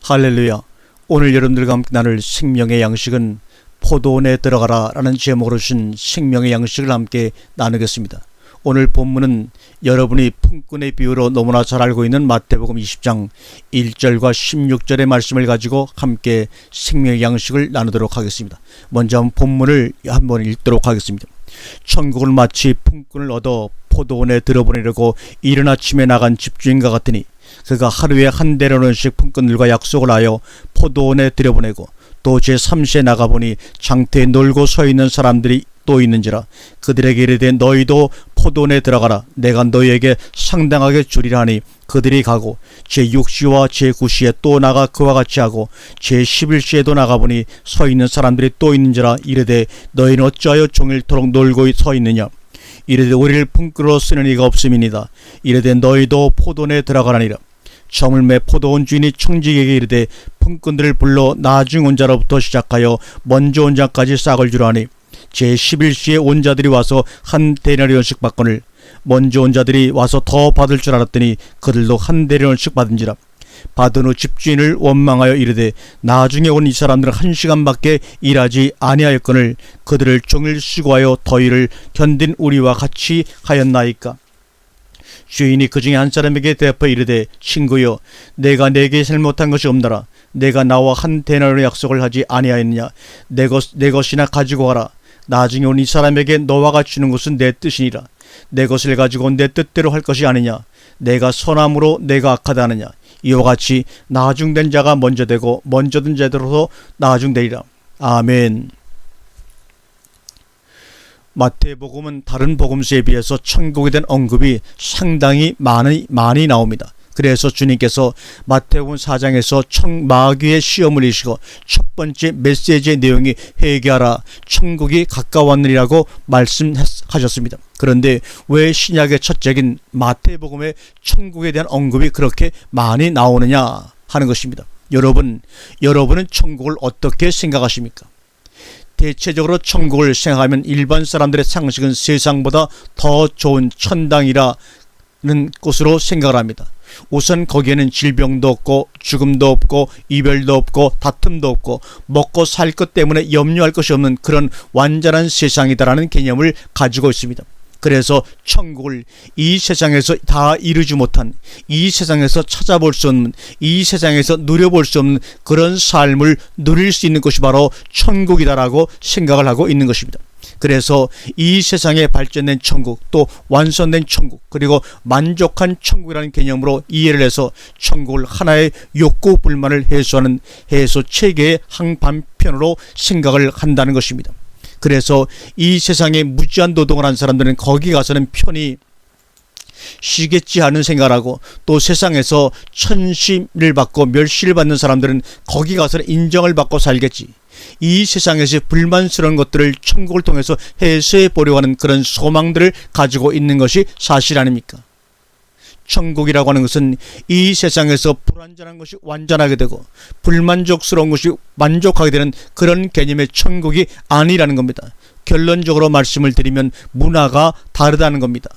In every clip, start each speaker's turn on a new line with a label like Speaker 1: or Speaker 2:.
Speaker 1: 할렐루야. 오늘 여러분들과 함께 나눌 생명의 양식은 포도원에 들어가라 라는 제목으로 주신 생명의 양식을 함께 나누겠습니다. 오늘 본문은 여러분이 품꾼의 비유로 너무나 잘 알고 있는 마태복음 20장 1절과 16절의 말씀을 가지고 함께 생명의 양식을 나누도록 하겠습니다. 먼저 본문을 한번 읽도록 하겠습니다. 천국은 마치 품꾼을 얻어 포도원에 들어보내려고 이른 아침에 나간 집주인과 같으니 그가 하루에 한 대로는씩 품꾼들과 약속을 하여 포도원에 들여보내고 또 제3시에 나가보니 장터에 놀고 서 있는 사람들이 또 있는지라 그들에게 이르되 너희도 포도원에 들어가라 내가 너희에게 상당하게 주리라 하니 그들이 가고 제6시와 제9시에 또 나가 그와 같이 하고 제11시에도 나가보니 서 있는 사람들이 또 있는지라 이르되 너희는 어찌하여 종일토록 놀고 서 있느냐 이르되 우리를 품꾼으로 쓰는 이가 없음이니이다. 이르되 너희도 포도원에 들어가라니라. 저물매 포도원 주인이 청지기에게 이르되 품꾼들을 불러 나중 온 자로부터 시작하여 먼저 온 자까지 싹을 주라 하니 제11시에 온 자들이 와서 한 데나리온씩 받거늘 먼저 온 자들이 와서 더 받을 줄 알았더니 그들도 한 데나리온씩 받은지라. 받은 후 집주인을 원망하여 이르되 나중에 온 이 사람들은 1시간밖에 일하지 아니하였거늘 그들을 종일 수고하여 더위를 견딘 우리와 같이 하였나이까. 주인이 그 중에 한 사람에게 대답하여 이르되 친구여 내가 내게 잘못한 것이 없나라. 내가 나와 한 데나리온의 약속을 하지 아니하였느냐. 내 것이나 가지고 가라. 나중에 온 이 사람에게 너와 같이 주는 것은 내 뜻이니라. 내 것을 가지고 내 뜻대로 할 것이 아니냐. 내가 선함으로 내가 악하다 하느냐. 이와 같이 나중된 자가 먼저 되고 먼저 든 자들로서 나중되리라. 아멘. 마태복음은 다른 복음서에 비해서 천국에 대한 언급이 상당히 많이 나옵니다. 그래서 주님께서 마태복음 4장에서 마귀의 시험을 이시고 첫 번째 메시지의 내용이 회개하라 천국이 가까웠느니라고 말씀하셨습니다. 그런데 왜 신약의 첫째인 마태복음의 천국에 대한 언급이 그렇게 많이 나오느냐 하는 것입니다. 여러분은 천국을 어떻게 생각하십니까? 대체적으로 천국을 생각하면 일반 사람들의 상식은 세상보다 더 좋은 천당이라는 곳으로 생각을 합니다. 우선 거기에는 질병도 없고 죽음도 없고 이별도 없고 다툼도 없고 먹고 살 것 때문에 염려할 것이 없는 그런 완전한 세상이다라는 개념을 가지고 있습니다. 그래서 천국을 이 세상에서 다 이루지 못한, 이 세상에서 찾아볼 수 없는, 이 세상에서 누려볼 수 없는 그런 삶을 누릴 수 있는 것이 바로 천국이다라고 생각을 하고 있는 것입니다. 그래서 이 세상에 발전된 천국, 또 완성된 천국, 그리고 만족한 천국이라는 개념으로 이해를 해서 천국을 하나의 욕구 불만을 해소하는 해소 체계의 항반편으로 생각을 한다는 것입니다. 그래서 이 세상에 무지한 노동을 한 사람들은 거기 가서는 편히 쉬겠지 하는 생각을 하고, 또 세상에서 천시를 받고 멸시를 받는 사람들은 거기 가서는 인정을 받고 살겠지. 이 세상에서 불만스러운 것들을 천국을 통해서 해소해 보려고 하는 그런 소망들을 가지고 있는 것이 사실 아닙니까? 천국이라고 하는 것은 이 세상에서 불완전한 것이 완전하게 되고 불만족스러운 것이 만족하게 되는 그런 개념의 천국이 아니라는 겁니다. 결론적으로 말씀을 드리면 문화가 다르다는 겁니다.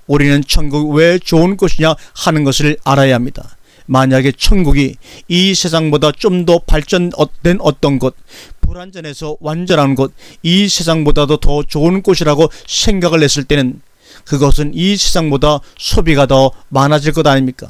Speaker 1: 우리는 천국이 왜 좋은 것이냐 하는 것을 알아야 합니다. 만약에 천국이 이 세상보다 좀 더 발전된 어떤 곳, 불완전해서 완전한 곳, 이 세상보다도 더 좋은 곳이라고 생각을 했을 때는 그것은 이 세상보다 소비가 더 많아질 것 아닙니까?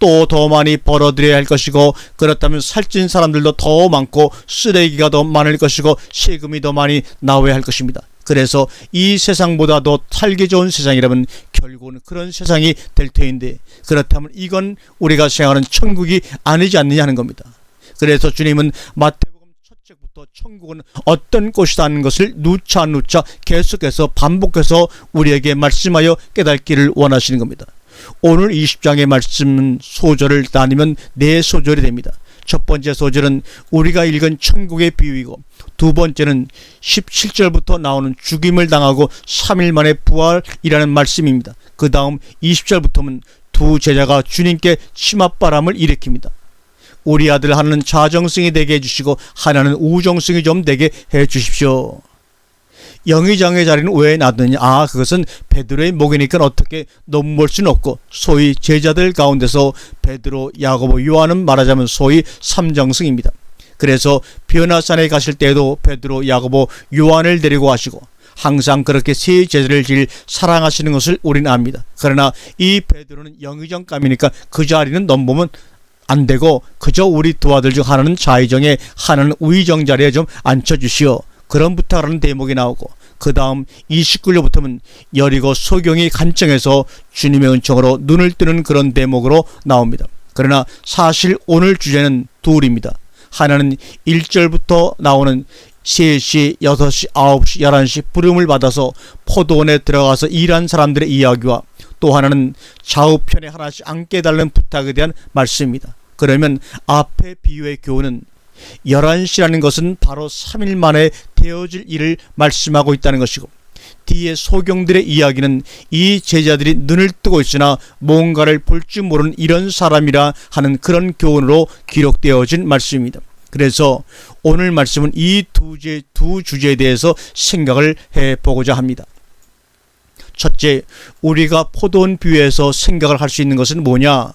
Speaker 1: 또 더 많이 벌어들여야 할 것이고, 그렇다면 살찐 사람들도 더 많고 쓰레기가 더 많을 것이고 세금이 더 많이 나와야 할 것입니다. 그래서 이 세상보다 더 살기 좋은 세상이라면 결국은 그런 세상이 될 터인데, 그렇다면 이건 우리가 생각하는 천국이 아니지 않느냐 하는 겁니다. 그래서 주님은 마태복음 첫 책부터 천국은 어떤 곳이라는 것을 누차 계속해서 반복해서 우리에게 말씀하여 깨닫기를 원하시는 겁니다. 오늘 20장의 말씀 소절을 나누면 4소절이 됩니다. 첫 번째 소절은 우리가 읽은 천국의 비유이고, 두 번째는 17절부터 나오는 죽임을 당하고 3일 만에 부활이라는 말씀입니다. 그 다음 20절부터는 두 제자가 주님께 치맛바람을 일으킵니다. 우리 아들 하나는 자정성이 되게 해주시고 하나는 우정성이 좀 되게 해주십시오. 영의장의 자리는 왜 놔두느냐? 그것은 베드로의 목이니까 어떻게 넘볼 수는 없고, 소위 제자들 가운데서 베드로, 야고보, 요한은 말하자면 소위 삼정승입니다. 그래서 변화산에 가실 때에도 베드로, 야고보, 요한을 데리고 가시고 항상 그렇게 세 제자를 제일 사랑하시는 것을 우리는 압니다. 그러나 이 베드로는 영의정감이니까 그 자리는 넘보면 안 되고, 그저 우리 두 아들 중 하나는 좌의정에 하나는 우의정 자리에 좀 앉혀주시오, 그런 부탁하는 대목이 나오고, 그 다음 29절부터는 여리고 소경이 간청해서 주님의 은총으로 눈을 뜨는 그런 대목으로 나옵니다. 그러나 사실 오늘 주제는 둘입니다. 하나는 1절부터 나오는 3시, 6시, 9시, 11시 부름을 받아서 포도원에 들어가서 일한 사람들의 이야기와, 또 하나는 좌우편에 하나씩 앉게 달라는 부탁에 대한 말씀입니다. 그러면 앞에 비유의 교훈은 11시라는 것은 바로 3일 만에 되어질 일을 말씀하고 있다는 것이고, 뒤에 소경들의 이야기는 이 제자들이 눈을 뜨고 있으나 뭔가를 볼 줄 모르는 이런 사람이라 하는 그런 교훈으로 기록되어진 말씀입니다. 그래서 오늘 말씀은 이 두 주제에 대해서 생각을 해보고자 합니다. 첫째, 우리가 포도원 비유에서 생각을 할 수 있는 것은 뭐냐?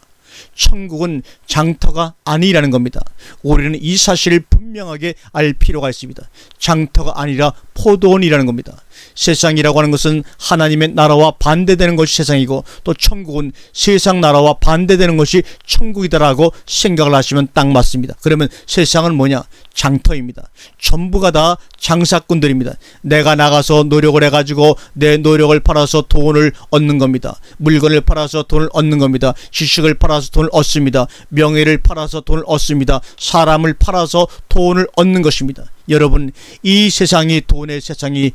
Speaker 1: 천국은 장터가 아니라는 겁니다. 우리는 이 사실을 분명하게 알 필요가 있습니다. 장터가 아니라 포도원이라는 겁니다. 세상이라고 하는 것은 하나님의 나라와 반대되는 것이 세상이고, 또 천국은 세상 나라와 반대되는 것이 천국이다라고 생각을 하시면 딱 맞습니다. 그러면 세상은 뭐냐? 장터입니다. 전부가 다 장사꾼들입니다. 내가 나가서 노력을 해가지고 내 노력을 팔아서 돈을 얻는 겁니다. 물건을 팔아서 돈을 얻는 겁니다. 지식을 팔아서 돈을 얻습니다. 명예를 팔아서 돈을 얻습니다. 사람을 팔아서 돈을 얻는 것입니다. 여러분, 이 세상이 돈의 세상이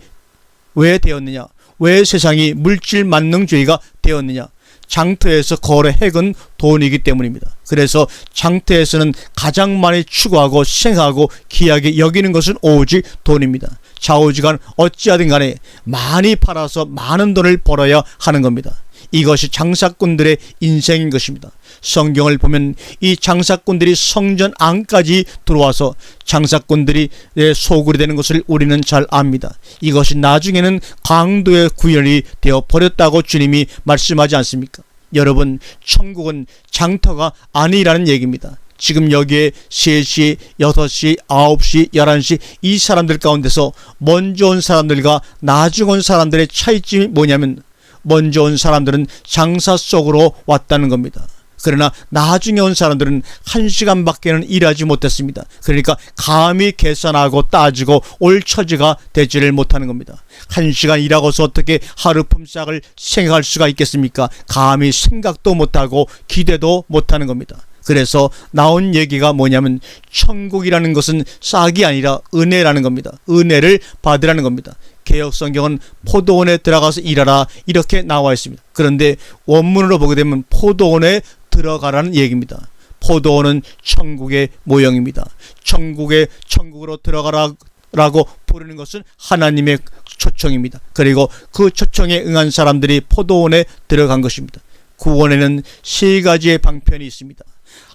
Speaker 1: 왜 되었느냐? 왜 세상이 물질 만능주의가 되었느냐? 장터에서 거래액은 돈이기 때문입니다. 그래서 장터에서는 가장 많이 추구하고 생각하고 귀하게 여기는 것은 오직 돈입니다. 좌우지간 어찌하든 간에 많이 팔아서 많은 돈을 벌어야 하는 겁니다. 이것이 장사꾼들의 인생인 것입니다. 성경을 보면 이 장사꾼들이 성전 안까지 들어와서 장사꾼들이 소굴이 되는 것을 우리는 잘 압니다. 이것이 나중에는 강도의 구현이 되어 버렸다고 주님이 말씀하지 않습니까? 여러분, 천국은 장터가 아니라는 얘기입니다. 지금 여기에 3시, 6시, 9시, 11시 이 사람들 가운데서 먼저 온 사람들과 나중 온 사람들의 차이점이 뭐냐면, 먼저 온 사람들은 장사 속으로 왔다는 겁니다. 그러나 나중에 온 사람들은 1시간밖에는 일하지 못했습니다. 그러니까 감히 계산하고 따지고 올 처지가 되지를 못하는 겁니다. 1시간 일하고서 어떻게 하루 품삯을 생각할 수가 있겠습니까? 감히 생각도 못하고 기대도 못하는 겁니다. 그래서 나온 얘기가 뭐냐면, 천국이라는 것은 싹이 아니라 은혜라는 겁니다. 은혜를 받으라는 겁니다. 개역성경은 포도원에 들어가서 일하라 이렇게 나와 있습니다. 그런데 원문으로 보게 되면 포도원에 들어가라는 얘기입니다. 포도원은 천국의 모형입니다. 천국으로 들어가라고 부르는 것은 하나님의 초청입니다. 그리고 그 초청에 응한 사람들이 포도원에 들어간 것입니다. 구원에는 3가지의 방편이 있습니다.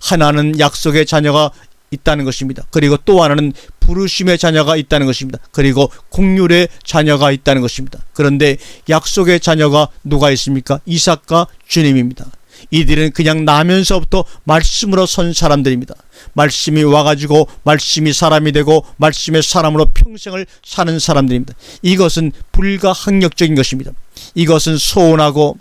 Speaker 1: 하나는 약속의 자녀가 있다는 것입니다. 그리고 또 하나는 부르심의 자녀가 있다는 것입니다. 그리고 국률의 자녀가 있다는 것입니다. 그런데 약속의 자녀가 누가 있습니까? 이삭과 주님입니다. 이들은 그냥 나면서부터 말씀으로 선 사람들입니다. 말씀이 와가지고 말씀이 사람이 되고 말씀의 사람으로 평생을 사는 사람들입니다. 이것은 불가항력적인 것입니다. 이것은 소원하고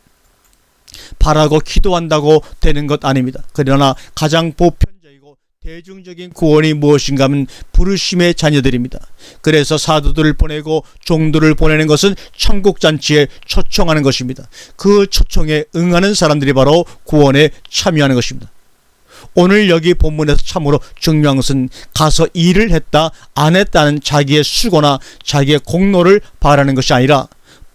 Speaker 1: 바라고 기도한다고 되는 것 아닙니다. 그러나 가장 보편적이고 대중적인 구원이 무엇인가 하면 부르심의 자녀들입니다. 그래서 사도들을 보내고 종들을 보내는 것은 천국잔치에 초청하는 것입니다. 그 초청에 응하는 사람들이 바로 구원에 참여하는 것입니다. 오늘 여기 본문에서 참으로 중요한 것은 가서 일을 했다 안 했다는 자기의 수고나 자기의 공로를 바라는 것이 아니라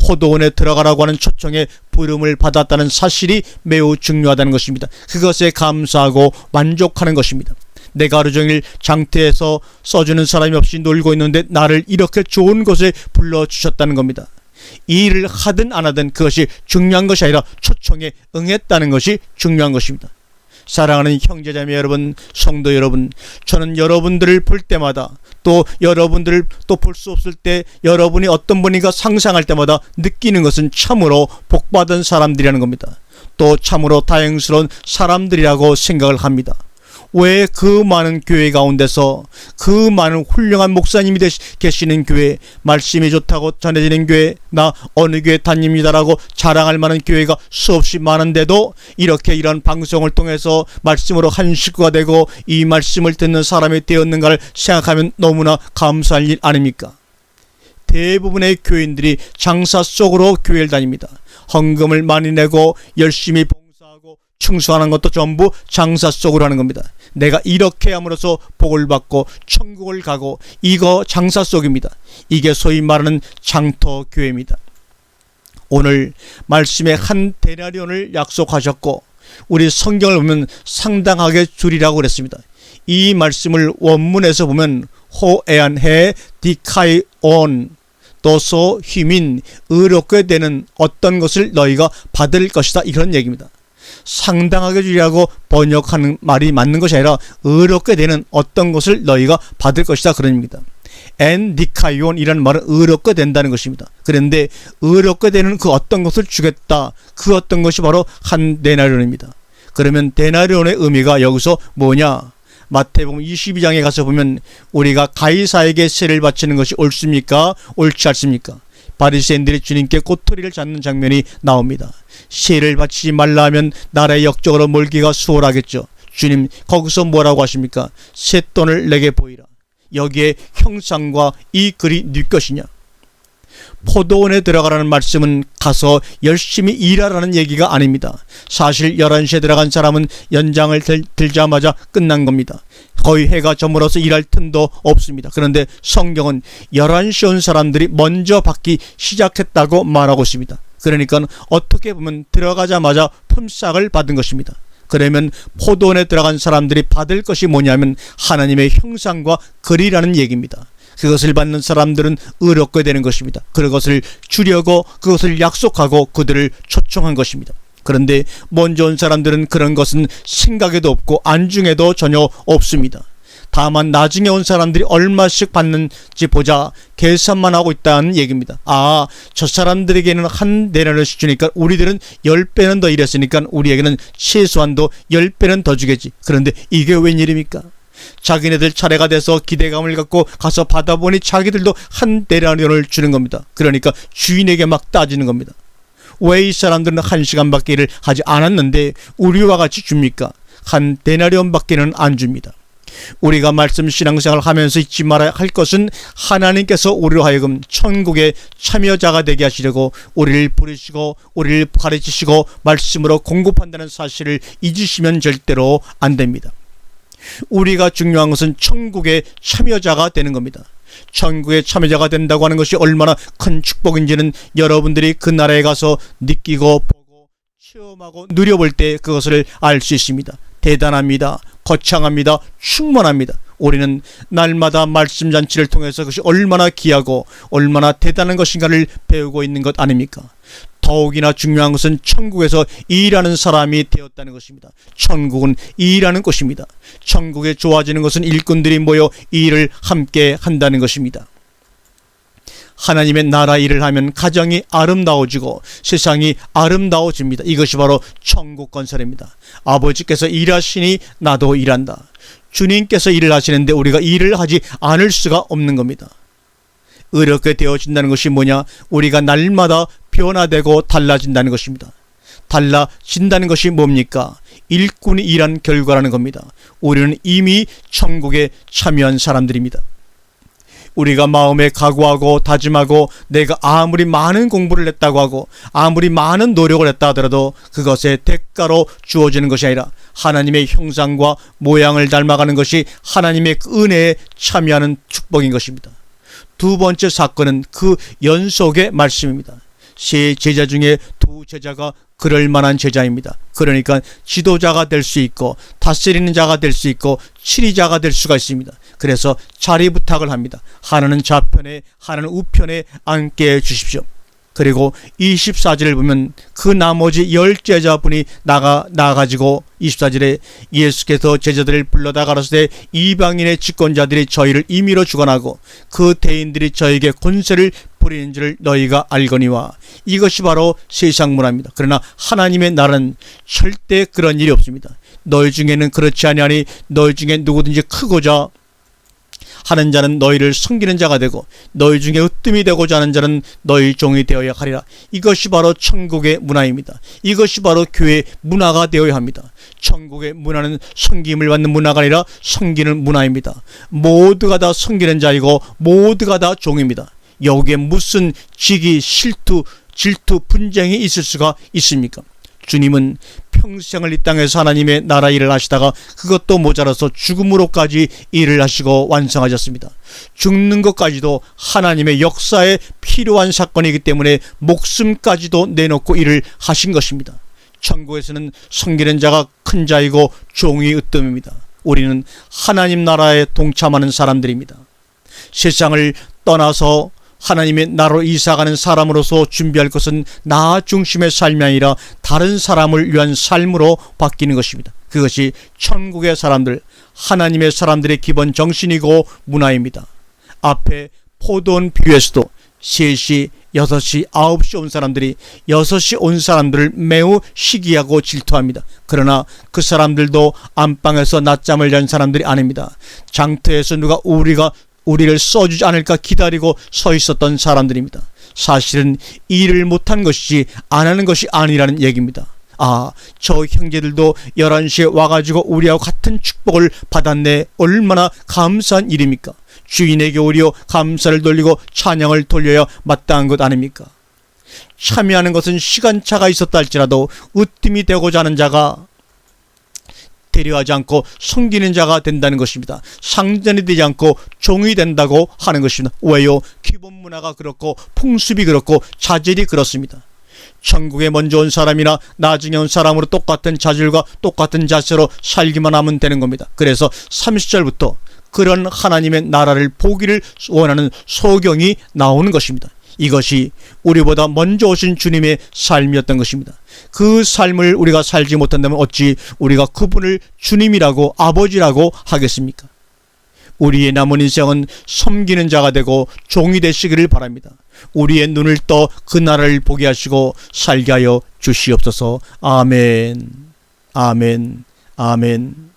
Speaker 1: 포도원에 들어가라고 하는 초청에 부름을 받았다는 사실이 매우 중요하다는 것입니다. 그것에 감사하고 만족하는 것입니다. 내가 하루 종일 장터에서 써주는 사람이 없이 놀고 있는데 나를 이렇게 좋은 곳에 불러주셨다는 겁니다. 이 일을 하든 안 하든 그것이 중요한 것이 아니라 초청에 응했다는 것이 중요한 것입니다. 사랑하는 형제자매 여러분, 성도 여러분, 저는 여러분들을 볼 때마다 또 여러분들을 또 볼 수 없을 때 여러분이 어떤 분인가 상상할 때마다 느끼는 것은 참으로 복받은 사람들이라는 겁니다. 또 참으로 다행스러운 사람들이라고 생각을 합니다. 왜 그 많은 교회 가운데서 그 많은 훌륭한 목사님이 계시는 교회, 말씀이 좋다고 전해지는 교회, 나 어느 교회 다닙니다라고 자랑할 만한 교회가 수없이 많은데도 이렇게 이런 방송을 통해서 말씀으로 한 식구가 되고 이 말씀을 듣는 사람이 되었는가를 생각하면 너무나 감사할 일 아닙니까? 대부분의 교인들이 장사 속으로 교회를 다닙니다. 헌금을 많이 내고 열심히 봉사하고 충성하는 것도 전부 장사 속으로 하는 겁니다. 내가 이렇게 함으로써 복을 받고 천국을 가고, 이거 장사 속입니다. 이게 소위 말하는 장터교회입니다. 오늘 말씀에 한 데나리온을 약속하셨고, 우리 성경을 보면 상당하게 줄이라고 그랬습니다. 이 말씀을 원문에서 보면 호에안해 디카이온 도소 휘민, 의롭게 되는 어떤 것을 너희가 받을 것이다, 이런 얘기입니다. 상당하게 주리라고 번역하는 말이 맞는 것이 아니라 의롭게 되는 어떤 것을 너희가 받을 것이다, 그런 의미입니다. 엔디카이온이라는 말은 의롭게 된다는 것입니다. 그런데 의롭게 되는 그 어떤 것을 주겠다, 그 어떤 것이 바로 한 데나리온입니다. 그러면 데나리온의 의미가 여기서 뭐냐? 마태복음 22장에 가서 보면 우리가 가이사에게 세를 바치는 것이 옳습니까? 옳지 않습니까? 바리새인들이 주님께 꼬투리를 잡는 장면이 나옵니다. 세를 바치지 말라 하면 나라의 역적으로 몰기가 수월하겠죠. 주님 거기서 뭐라고 하십니까? 쇳돈을 내게 보이라. 여기에 형상과 이 글이 네 것이냐? 포도원에 들어가라는 말씀은 가서 열심히 일하라는 얘기가 아닙니다. 사실 11시에 들어간 사람은 연장을 들자마자 끝난 겁니다. 거의 해가 저물어서 일할 틈도 없습니다. 그런데 성경은 11시에 온 사람들이 먼저 받기 시작했다고 말하고 있습니다. 그러니까 어떻게 보면 들어가자마자 품삯을 받은 것입니다. 그러면 포도원에 들어간 사람들이 받을 것이 뭐냐면 하나님의 형상과 글이라는 얘기입니다. 그것을 받는 사람들은 의롭게 되는 것입니다. 그것을 주려고 그것을 약속하고 그들을 초청한 것입니다. 그런데 먼저 온 사람들은 그런 것은 생각에도 없고 안중에도 전혀 없습니다. 다만 나중에 온 사람들이 얼마씩 받는지 보자 계산만 하고 있다는 얘기입니다. 아, 저 사람들에게는 한 데나리온씩 주니까 우리들은 10배는 더 일했으니까 우리에게는 최소한도 10배는 더 주겠지. 그런데 이게 웬일입니까? 자기네들 차례가 돼서 기대감을 갖고 가서 받아보니 자기들도 한 데나리온을 주는 겁니다. 그러니까 주인에게 막 따지는 겁니다. 왜 이 사람들은 1시간밖에 일을 하지 않았는데 우리와 같이 줍니까? 한 데나리온밖에는 안 줍니다. 우리가 말씀 신앙생활을 하면서 잊지 말아야 할 것은 하나님께서 우리로 하여금 천국의 참여자가 되게 하시려고 우리를 부르시고 우리를 가르치시고 말씀으로 공급한다는 사실을 잊으시면 절대로 안 됩니다. 우리가 중요한 것은 천국의 참여자가 되는 겁니다. 천국의 참여자가 된다고 하는 것이 얼마나 큰 축복인지는 여러분들이 그 나라에 가서 느끼고 보고 체험하고 누려볼 때 그것을 알 수 있습니다. 대단합니다. 거창합니다. 충만합니다. 우리는 날마다 말씀 잔치를 통해서 그것이 얼마나 귀하고 얼마나 대단한 것인가를 배우고 있는 것 아닙니까? 더욱이나 중요한 것은 천국에서 일하는 사람이 되었다는 것입니다. 천국은 일하는 곳입니다. 천국에 좋아지는 것은 일꾼들이 모여 이 일을 함께 한다는 것입니다. 하나님의 나라 일을 하면 가정이 아름다워지고 세상이 아름다워집니다. 이것이 바로 천국 건설입니다. 아버지께서 일하시니 나도 일한다. 주님께서 일을 하시는데 우리가 일을 하지 않을 수가 없는 겁니다. 의롭게 되어진다는 것이 뭐냐? 우리가 날마다 변화되고 달라진다는 것입니다. 달라진다는 것이 뭡니까? 일꾼이 일한 결과라는 겁니다. 우리는 이미 천국에 참여한 사람들입니다. 우리가 마음에 각오하고 다짐하고 내가 아무리 많은 공부를 했다고 하고 아무리 많은 노력을 했다 하더라도 그것의 대가로 주어지는 것이 아니라 하나님의 형상과 모양을 닮아가는 것이 하나님의 은혜에 참여하는 축복인 것입니다. 두 번째 사건은 그 연속의 말씀입니다. 세 제자 중에 두 제자가 그럴 만한 제자입니다. 그러니까 지도자가 될 수 있고 다스리는 자가 될 수 있고 치리자가 될 수가 있습니다. 그래서 자리 부탁을 합니다. 하나는 좌편에 하나는 우편에 앉게 해 주십시오. 그리고 24절을 보면 그 나머지 10제자분이 나가지고 24절에 예수께서 제자들을 불러다 가라사대 이방인의 집권자들이 저희를 임의로 주관하고 그 대인들이 저에게 권세를 부리는 줄을 너희가 알거니와. 이것이 바로 세상 문화입니다. 그러나 하나님의 나라는 절대 그런 일이 없습니다. 너희 중에는 그렇지 아니하니 너희 중에 누구든지 크고자 하는 자는 너희를 섬기는 자가 되고 너희 중에 으뜸이 되고자 하는 자는 너희 종이 되어야 하리라. 이것이 바로 천국의 문화입니다. 이것이 바로 교회의 문화가 되어야 합니다. 천국의 문화는 섬김을 받는 문화가 아니라 섬기는 문화입니다. 모두가 다 섬기는 자이고 모두가 다 종입니다. 여기에 무슨 직위, 질투, 분쟁이 있을 수가 있습니까? 주님은 평생을 이 땅에서 하나님의 나라 일을 하시다가 그것도 모자라서 죽음으로까지 일을 하시고 완성하셨습니다. 죽는 것까지도 하나님의 역사에 필요한 사건이기 때문에 목숨까지도 내놓고 일을 하신 것입니다. 천국에서는 섬기는 자가 큰 자이고 종이 으뜸입니다. 우리는 하나님 나라에 동참하는 사람들입니다. 세상을 떠나서 하나님의 나라로 이사가는 사람으로서 준비할 것은 나 중심의 삶이 아니라 다른 사람을 위한 삶으로 바뀌는 것입니다. 그것이 천국의 사람들, 하나님의 사람들의 기본 정신이고 문화입니다. 앞에 포도원 비유에서도 3시, 6시, 9시 온 사람들이 6시 온 사람들을 매우 시기하고 질투합니다. 그러나 그 사람들도 안방에서 낮잠을 잔 사람들이 아닙니다. 장터에서 누가 우리를 써주지 않을까 기다리고 서 있었던 사람들입니다. 사실은 일을 못한 것이지 안 하는 것이 아니라는 얘기입니다. 저 형제들도 11시에 와가지고 우리하고 같은 축복을 받았네. 얼마나 감사한 일입니까? 주인에게 오히려 감사를 돌리고 찬양을 돌려야 마땅한 것 아닙니까? 참여하는 것은 시간차가 있었다 할지라도 으뜸이 되고자 하는 자가 대려하지 않고 섬기는 자가 된다는 것입니다. 상전이 되지 않고 종이 된다고 하는 것입니다. 왜요? 기본 문화가 그렇고 풍습이 그렇고 자질이 그렇습니다. 천국에 먼저 온 사람이나 나중에 온 사람으로 똑같은 자질과 똑같은 자세로 살기만 하면 되는 겁니다. 그래서 30절부터 그런 하나님의 나라를 보기를 원하는 소경이 나오는 것입니다. 이것이 우리보다 먼저 오신 주님의 삶이었던 것입니다. 그 삶을 우리가 살지 못한다면 어찌 우리가 그분을 주님이라고 아버지라고 하겠습니까? 우리의 남은 인생은 섬기는 자가 되고 종이 되시기를 바랍니다. 우리의 눈을 떠 그 나라를 보게 하시고 살게 하여 주시옵소서. 아멘. 아멘. 아멘.